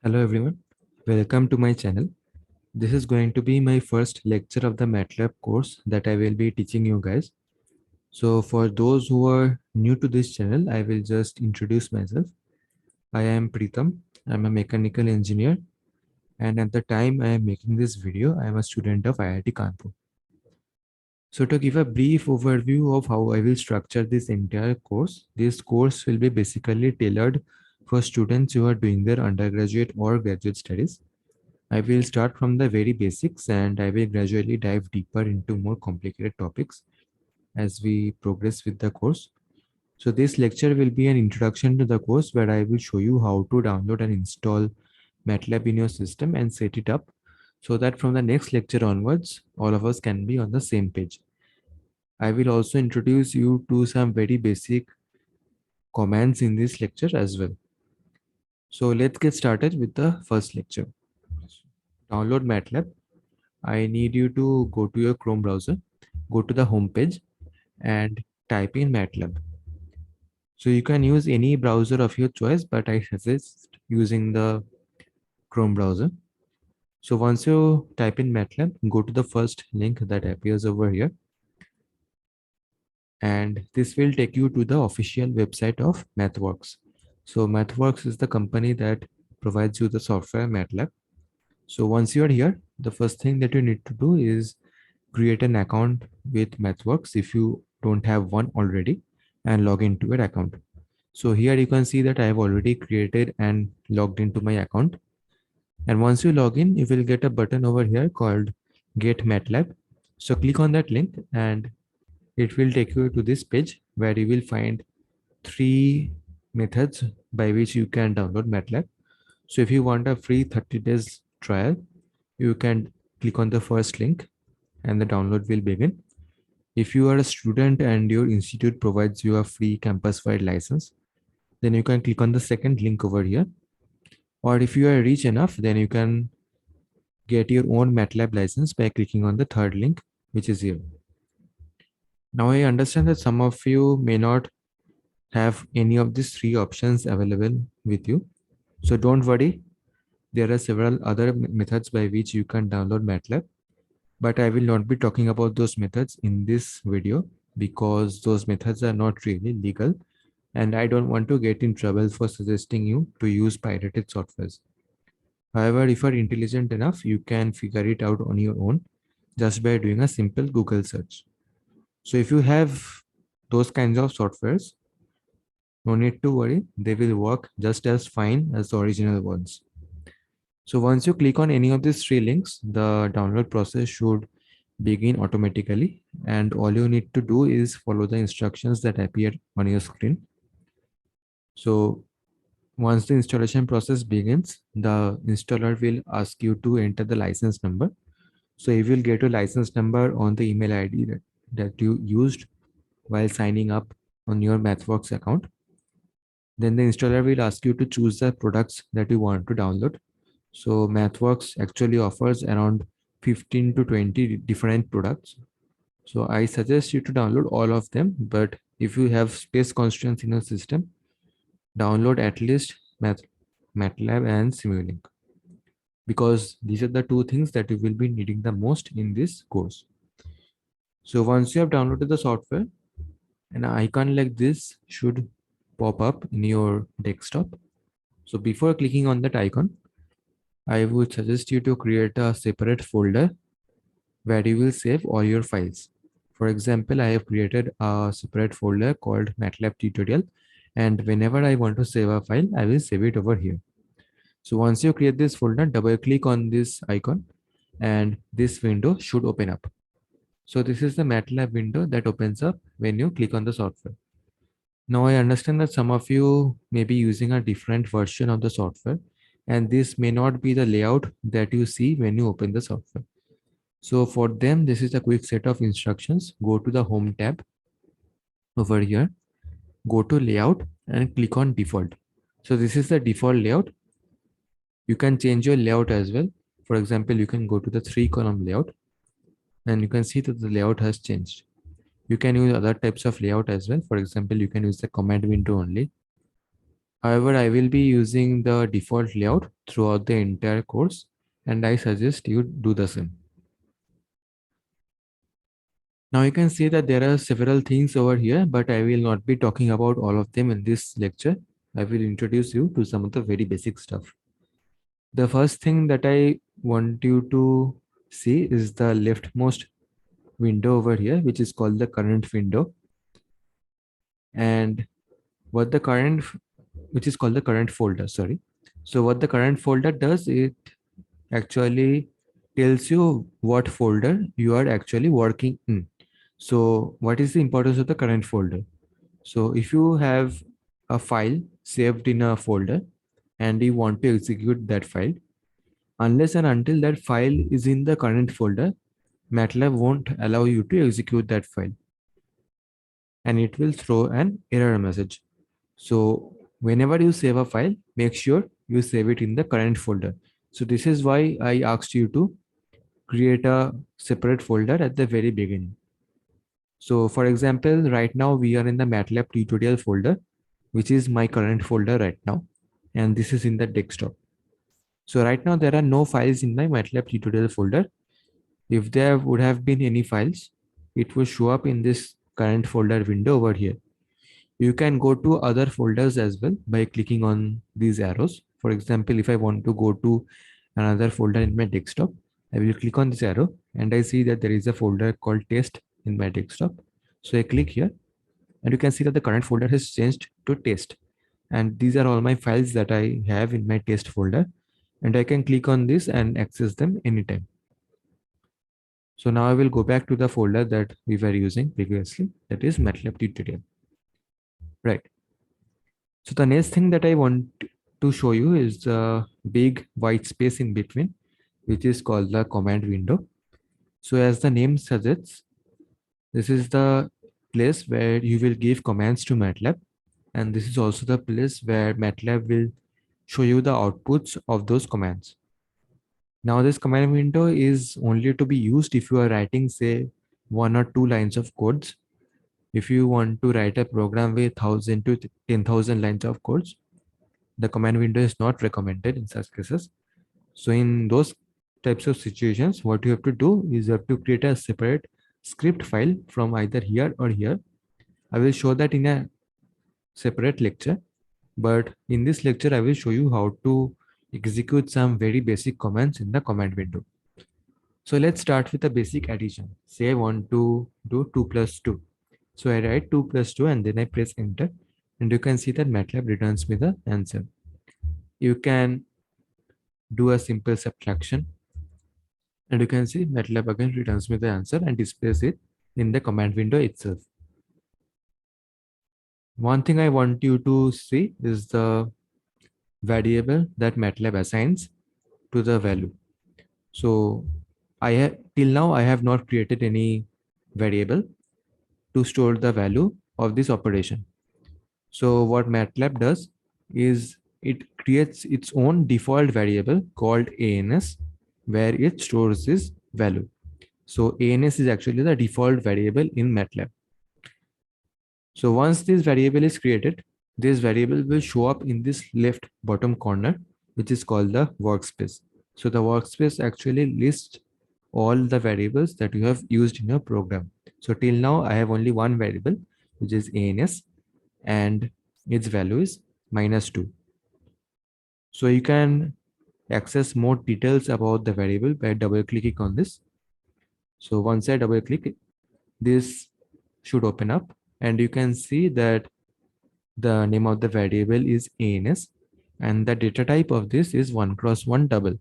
Hello everyone, welcome to my channel. This is going to be my first lecture of the Matlab course that I will be teaching you guys. So for those who are new to this channel, I will just introduce myself. I am Pritam. I'm a mechanical engineer, and at the time I am making this video, I am a student of IIT Kanpur. So to give a brief overview of how I will structure this entire course, this course will be basically tailored for students who are doing their undergraduate or graduate studies. I will start from the very basics and I will gradually dive deeper into more complicated topics as we progress with the course. So this lecture will be an introduction to the course where I will show you how to download and install MATLAB in your system and set it up so that from the next lecture onwards, all of us can be on the same page. I will also introduce you to some very basic commands in this lecture as well. So let's get started with the first lecture. Download MATLAB. I need you to go to your Chrome browser, go to the home page and type in Matlab. So you can use any browser of your choice, but I suggest using the Chrome browser. So once you type in Matlab, go to the first link that appears over here. And this will take you to the official website of MathWorks. So MathWorks is the company that provides you the software Matlab. So once you are here, the first thing that you need to do is create an account with MathWorks if you don't have one already and log into your account. So here you can see that I have already created and logged into my account. And once you log in, you will get a button over here called Get MATLAB. So click on that link and it will take you to this page where you will find three methods by which you can download MATLAB. So if you want a free 30 days trial, you can click on the first link and the download will begin. If you are a student and your institute provides you a free campus-wide license, then you can click on the second link over here. Or if you are rich enough, then you can get your own MATLAB license by clicking on the third link, which is here. Now I understand that some of you may not have any of these three options available with you. So don't worry. There are several other methods by which you can download MATLAB, but I will not be talking about those methods in this video because those methods are not really legal and I don't want to get in trouble for suggesting you to use pirated softwares. However, if you are intelligent enough, you can figure it out on your own just by doing a simple Google search. So if you have those kinds of softwares, no need to worry, they will work just as fine as the original ones. So once you click on any of these three links, the download process should begin automatically and all you need to do is follow the instructions that appear on your screen. So once the installation process begins, the installer will ask you to enter the license number. So you will get a license number on the email ID that you used while signing up on your MathWorks account. Then the installer will ask you to choose the products that you want to download. So MathWorks actually offers around 15 to 20 different products. So I suggest you to download all of them, but if you have space constraints in your system, download at least MATLAB and Simulink because these are the two things that you will be needing the most in this course. So once you have downloaded the software, an icon like this should pop up in your desktop. So before clicking on that icon, I would suggest you to create a separate folder where you will save all your files. For example, I have created a separate folder called MATLAB tutorial, and whenever I want to save a file, I will save it over here. So once you create this folder, double click on this icon and this window should open up. So this is the MATLAB window that opens up when you click on the software. Now I understand that some of you may be using a different version of the software and this may not be the layout that you see when you open the software. So for them, this is a quick set of instructions. Go to the home tab over here, go to layout and click on default. So this is the default layout. You can change your layout as well. For example, you can go to the 3-column layout and you can see that the layout has changed. You can use other types of layout as well. For example, you can use the command window only. However, I will be using the default layout throughout the entire course, and I suggest you do the same. Now you can see that there are several things over here, but I will not be talking about all of them in this lecture. I will introduce you to some of the very basic stuff. The first thing that I want you to see is the leftmost window over here, which is called the current window. And what the current, which is called the current folder, sorry. So what the current folder does, it actually tells you what folder you are actually working in. So what is the importance of the current folder? So if you have a file saved in a folder and you want to execute that file, unless and until that file is in the current folder, MATLAB won't allow you to execute that file, and it will throw an error message. So whenever you save a file, make sure you save it in the current folder. So this is why I asked you to create a separate folder at the very beginning. So for example, right now we are in the MATLAB tutorial folder, which is my current folder right now. And this is in the desktop. So right now there are no files in my MATLAB tutorial folder. If there would have been any files, it will show up in this current folder window over here. You can go to other folders as well by clicking on these arrows. For example, if I want to go to another folder in my desktop, I will click on this arrow and I see that there is a folder called test in my desktop. So I click here and you can see that the current folder has changed to test. And these are all my files that I have in my test folder. And I can click on this and access them anytime. So now I will go back to the folder that we were using previously, that is MATLAB tutorial. Right. So the next thing that I want to show you is the big white space in between, which is called the command window. So as the name suggests, this is the place where you will give commands to MATLAB. And this is also the place where MATLAB will show you the outputs of those commands. Now this command window is only to be used if you are writing, say, 1 or 2 lines of codes. If you want to write a program with 1,000 to 10,000 lines of codes, the command window is not recommended in such cases. So in those types of situations, what you have to do is you have to create a separate script file from either here or here. I will show that in a separate lecture, but in this lecture, I will show you how to execute some very basic commands in the command window. So let's start with a basic addition. Say I want to do 2 plus 2. So I write 2 plus 2 and then I press enter, and you can see that MATLAB returns me the answer. You can do a simple subtraction, and you can see MATLAB again returns me the answer and displays it in the command window itself. One thing I want you to see is the variable that MATLAB assigns to the value. So I have till now I have not created any variable to store the value of this operation. So what MATLAB does is it creates its own default variable called ANS, where it stores this value. So ANS is actually the default variable in MATLAB. So once this variable is created, this variable will show up in this left bottom corner, which is called the workspace. So the workspace actually lists all the variables that you have used in your program. So till now, I have only one variable, which is ANS, and its value is -2. So you can access more details about the variable by double clicking on this. So once I double click, this should open up and you can see that the name of the variable is ANS and the data type of this is 1x1 double.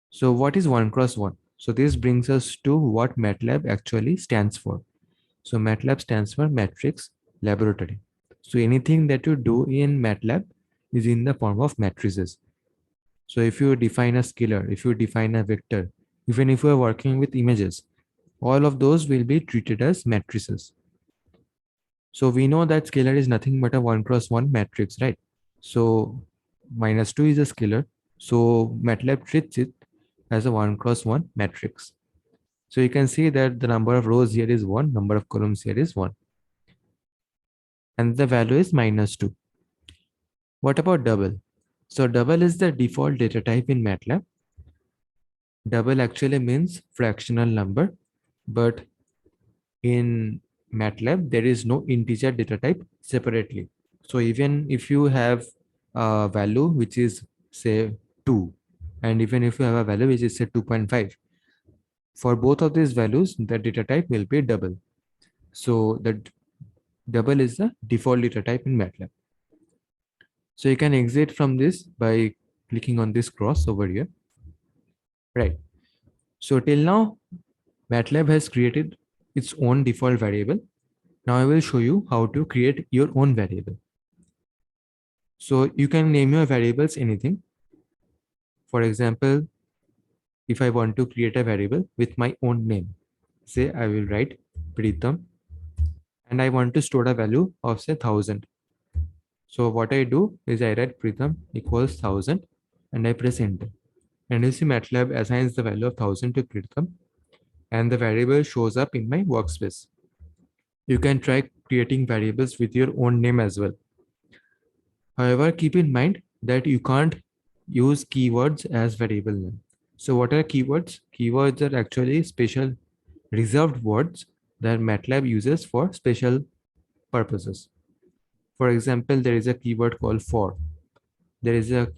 So what is 1x1? So this brings us to what MATLAB actually stands for. So MATLAB stands for Matrix Laboratory. So anything that you do in MATLAB is in the form of matrices. So if you define a scalar, if you define a vector, even if you are working with images, all of those will be treated as matrices. So we know that scalar is nothing but a 1x1 matrix, right? So -2 is a scalar. So MATLAB treats it as a 1x1 matrix. So you can see that the number of rows here is 1, number of columns here is 1. And the value is -2. What about double? So double is the default data type in MATLAB. Double actually means fractional number, but in MATLAB, there is no integer data type separately. So even if you have a value which is say 2, and even if you have a value which is say 2.5, for both of these values, the data type will be double. So the double is the default data type in MATLAB. So you can exit from this by clicking on this cross over here. Right. So till now, MATLAB has created its own default variable. Now I will show you how to create your own variable. So you can name your variables anything. For example, if I want to create a variable with my own name, say I will write Pritham and I want to store a value of say 1000. So what I do is I write Pritham equals 1000 and I press enter. And you see MATLAB assigns the value of 1000 to Pritham and the variable shows up in my workspace. You can try creating variables with your own name as well. However, keep in mind that you can't use keywords as variable name. So what are keywords? Keywords are actually special reserved words that MATLAB uses for special purposes. For example, there is a keyword called for. There is a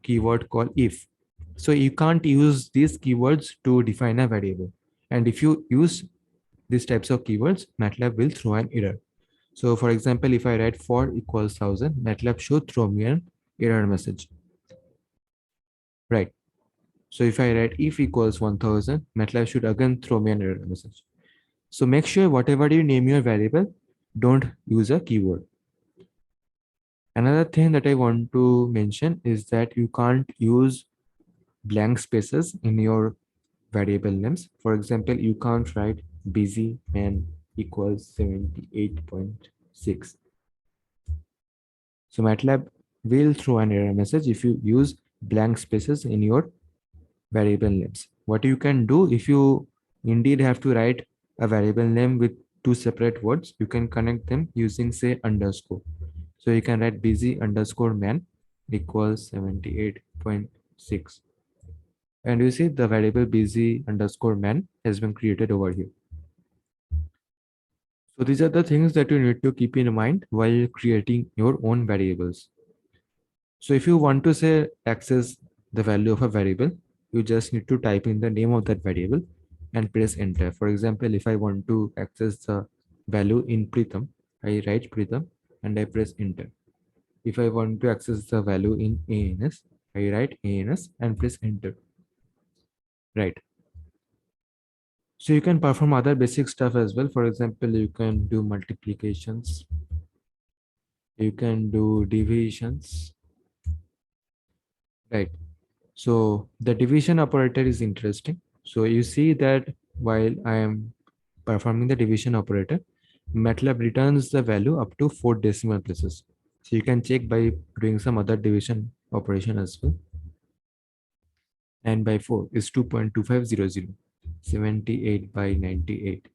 keyword called if. So you can't use these keywords to define a variable. And if you use these types of keywords, MATLAB will throw an error. So for example, if I write for equals 1000, MATLAB should throw me an error message. Right. So if I write if equals 1000, MATLAB should again throw me an error message. So make sure whatever you name your variable, don't use a keyword. Another thing that I want to mention is that you can't use blank spaces in your variable names. For example, you can't write busy man equals 78.6. So MATLAB will throw an error message if you use blank spaces in your variable names. What you can do if you indeed have to write a variable name with two separate words, you can connect them using say underscore. So you can write busy underscore man equals 78.6. And you see the variable busy underscore man has been created over here. So these are the things that you need to keep in mind while creating your own variables. So if you want to say access the value of a variable, you just need to type in the name of that variable and press enter. For example, if I want to access the value in Pritham, I write Pritham and I press enter. If I want to access the value in ANS, I write ANS and press enter. Right. So you can perform other basic stuff as well. For example, you can do multiplications. You can do divisions. Right. So the division operator is interesting. So you see that while I am performing the division operator, MATLAB returns the value up to 4 decimal places. So you can check by doing some other division operation as well. 9 by 4 is 2.2500. 78 by 98.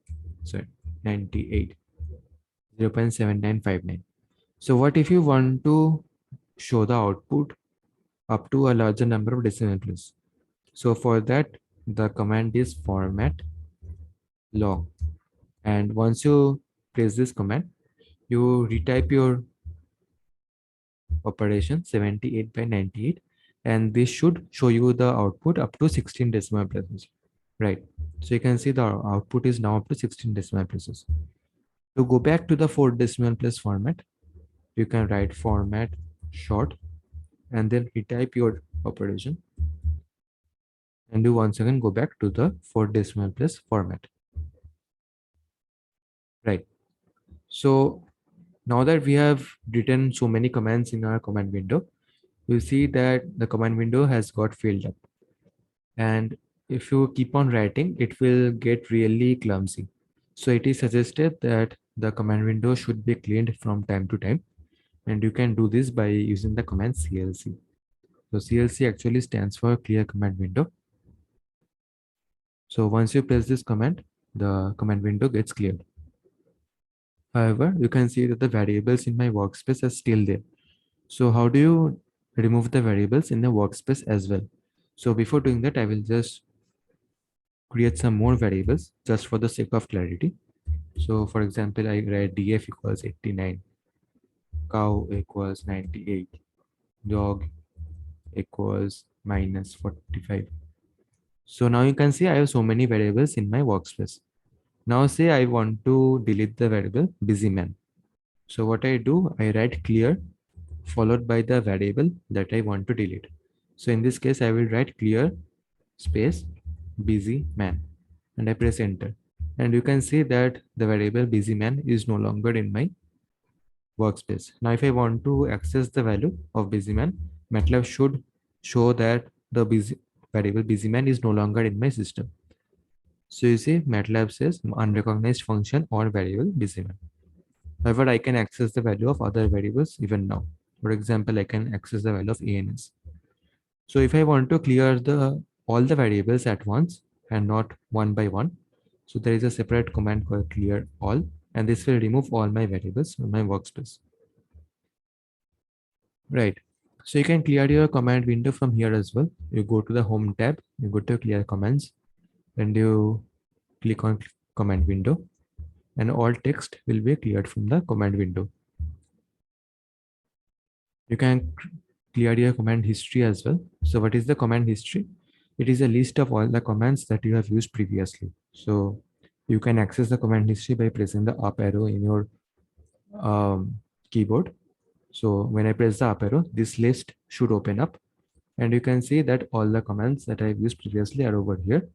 Sorry, 98. 0.7959. So what if you want to show the output up to a larger number of decimal places? So for that, the command is format long. And once you press this command, you retype your operation 78 by 98, and this should show you the output up to 16 decimal places. Right. So you can see the output is now up to 16 decimal places. To go back to the 4 decimal place format, you can write format short and then retype your operation. And you once again go back to the 4 decimal place format. Right. So now that we have written so many commands in our command window, you see that the command window has got filled up. And if you keep on writing, it will get really clumsy. So it is suggested that the command window should be cleaned from time to time. And you can do this by using the command CLC. So CLC actually stands for clear command window. So once you press this command, the command window gets cleared. However, you can see that the variables in my workspace are still there. So how do you remove the variables in the workspace as well? So before doing that, I will just create some more variables just for the sake of clarity. So for example, I write df equals 89, cow equals 98, dog equals minus 45. So now you can see I have so many variables in my workspace. Now say I want to delete the variable busyman. So what I do, I write clear followed by the variable that I want to delete. So in this case, I will write clear space busy man and I press enter. And you can see that the variable busy man is no longer in my workspace. Now, if I want to access the value of busyman, MATLAB should show that the busy variable busyman is no longer in my system. So you see, MATLAB says unrecognized function or variable busyman. However, I can access the value of other variables even now. For example, I can access the value of ANS. So if I want to clear the all the variables at once and not one by one, so there is a separate command called clear all, and this will remove all my variables from my workspace. Right. So you can clear your command window from here as well. You go to the home tab, you go to clear commands, and you click on command window, and all text will be cleared from the command window. You can clear your command history as well. So what is the command history? It is a list of all the commands that you have used previously. So you can access the command history by pressing the up arrow in your keyboard. So when I press the up arrow, this list should open up and you can see that all the commands that I've used previously are over here.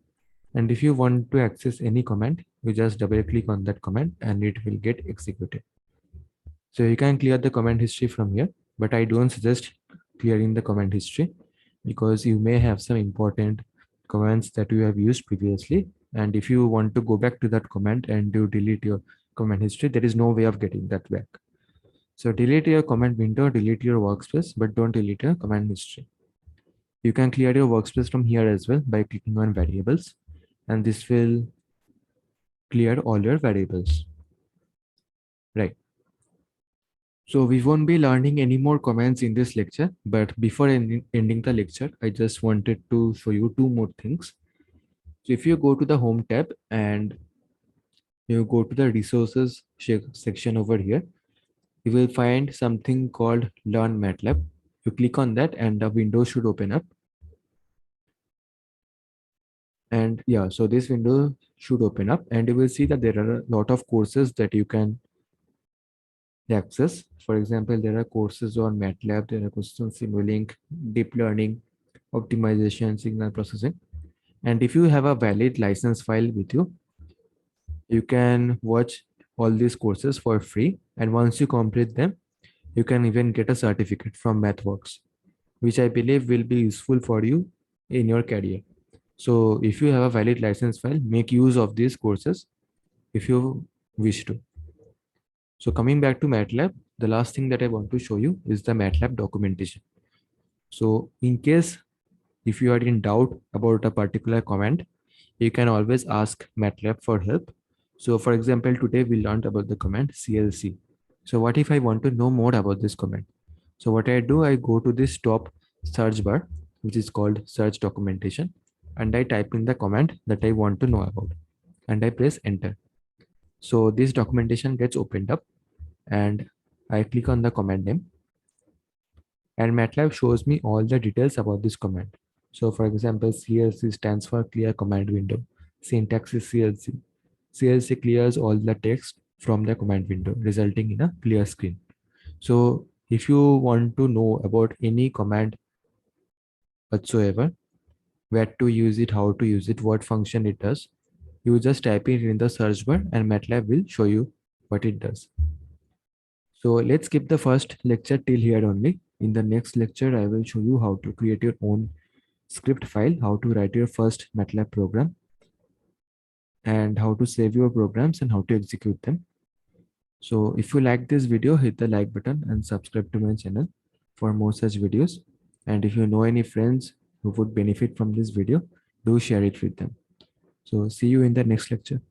And if you want to access any command, you just double click on that command and it will get executed. So you can clear the command history from here, but I don't suggest clearing the command history because you may have some important commands that you have used previously. And if you want to go back to that command and you delete your command history, there is no way of getting that back. So delete your command window, delete your workspace, but don't delete your command history. You can clear your workspace from here as well by clicking on variables, and this will clear all your variables. Right. So we won't be learning any more commands in this lecture, but before ending the lecture, I just wanted to show you two more things. So if you go to the home tab and you go to the resources section over here, you will find something called Learn MATLAB. You click on that and the window should open up. And yeah, so this window should open up and you will see that there are a lot of courses that you can access. For example, there are courses on MATLAB, there are courses on Simulink, deep learning, optimization, signal processing. And if you have a valid license file with you, you can watch all these courses for free. And once you complete them, you can even get a certificate from MathWorks, which I believe will be useful for you in your career. So if you have a valid license file, make use of these courses if you wish to. So coming back to MATLAB, the last thing that I want to show you is the MATLAB documentation. So in case if you are in doubt about a particular command, you can always ask MATLAB for help. So for example, today we learned about the command CLC. So what if I want to know more about this command? So what I do, I go to this top search bar, which is called search documentation, and I type in the command that I want to know about, and I press enter. So this documentation gets opened up and I click on the command name and MATLAB shows me all the details about this command. So for example, CLC stands for clear command window. Syntax is CLC. CLC clears all the text from the command window, resulting in a clear screen. So if you want to know about any command whatsoever, where to use it, how to use it, what function it does, you just type it in the search bar and MATLAB will show you what it does. So let's skip the first lecture till here only. In the next lecture, I will show you how to create your own script file, how to write your first MATLAB program, and how to save your programs and how to execute them. So if you like this video, hit the like button and subscribe to my channel for more such videos. And if you know any friends who would benefit from this video, do share it with them. So see you in the next lecture.